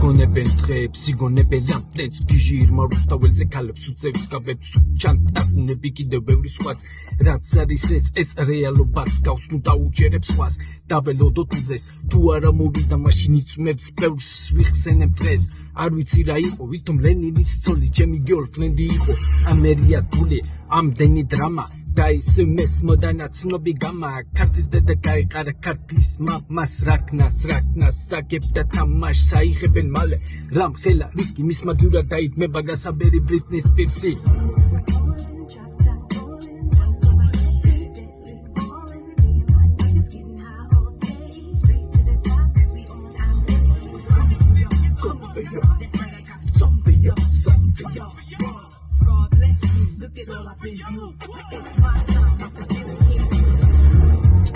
იგონებენ დღეებს, იგონებენ ლამპლებს, გიჟი ირმარუს და ველზე ქალებს უწევს გაბებს უჩან დაუნები კიდევ ბევრი სხვაც რაც არის ეს რეალობას გავს ნუ დაუჯერებს სხვას დაველოდოთ მზეს თუ არა მოვიდა მაშინ იწმებს ბევრს ვიხსენებ დღეს არ ვიცი რა იყო ვითომ ლენინის ცოლი ჩემი გერლფრენდი იყო ამერია გული ამდენი დრამა და ისე მესმოდა ცნობი გამა ქართლის დედა გაიყარა ქართლის მამას რაკნას საგებდა თამაშს აიღებენ მალე რამხელა რისკი მის მაგივრად დაიდგმება გასაბერი ბრიტნი სპირსი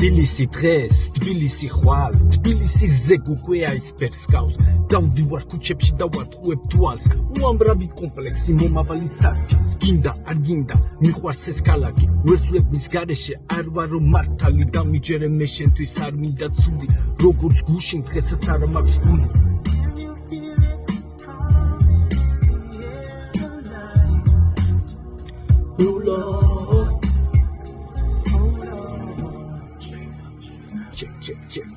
თბილისი დღეს, თბილისი ხვალ, თბილისი ზეგუკვე აისბერგს გავს დავდივარ ქუჩებში და ვატყუებ თვალს უამრავი კომპლექსი მომავალი წარჩას გინდა არ გინდა მიყვარს ეს ქალაქი ვერცვლებ მის გარეშე არ ვარო მართალი დამიჯერე მე შენთვის არ მინდა ცუდი როგორც გუშინ დღესაც არ მაქვს გული check.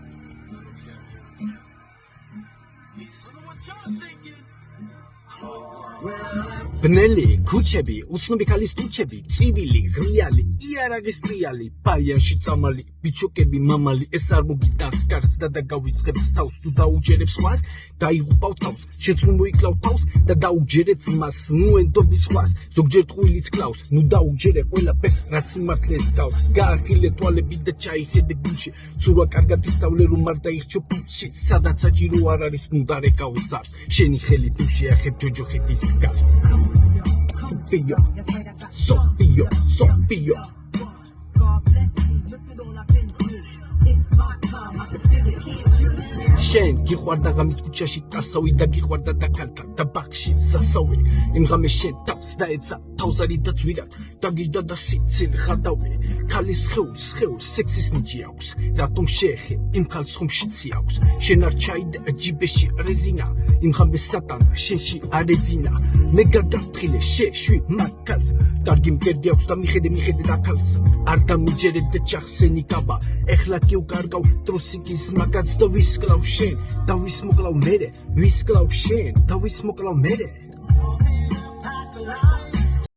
ბნელი ქუჩები, უცნობი ქალის ტუჩები, წივილი, ღრიალი, იარაღის ტრიალი, ბაიანში წამალი, ბიჩოკები, მამალი, ეს არ მოგიტანს კარს და დაგავიწყებს თავს თუ დაუჯერებს ხვას, დაიღუპავ თავს, შეც ნუ მოიკლავ თავს და დაუჯერეთ მას, ნუ ენდობის ხვას, ზოგჯერ ტყუილიც კლავს, ნუ დაუჯერე ყველაფერს, რაც სიმართლეს გავს, გაახილე თვალები და ჩაიხედე გულში, ცურვა კარგად ისწავლე რომ არ დაიხჩო ფუჩი, სადაც საჭირო არ არის ნუ დარეკავ ზარს, შენი ხელით ნუ შეახებ ჯოჯოხეთის გავს. Sophia. შენ გიყვარდა ღამით ქუჩაში დასავი და გიყვარდა და ქალთა და ბაღში სასავი იმ ღამეს შენ თავს დაეცა თავზარი და ძვირად დაგიჯდა და სიცილ ხადავი ქალის სხეულს სექსის ნიჭი აქვს რატომ შეეხე იმ ქალს ხომშიცი აქვს შენ არ ჩაიდე ჯიბეში რეზინა იმ ღამეს სატანა შენში არ ეძინა მე გადავთხილე შეშვი მაგალს კარგი მკერდი აქვს და მიხედე და ქალს არ დამიჯერებ და ჩახსენი გაბა ეხლა კი უკარგავ ტრუსიკის მაგაც და ვისკლავ შენ და ვის მოკლავ მერე ვის კლავ შენ და ვის მოკლავ მერე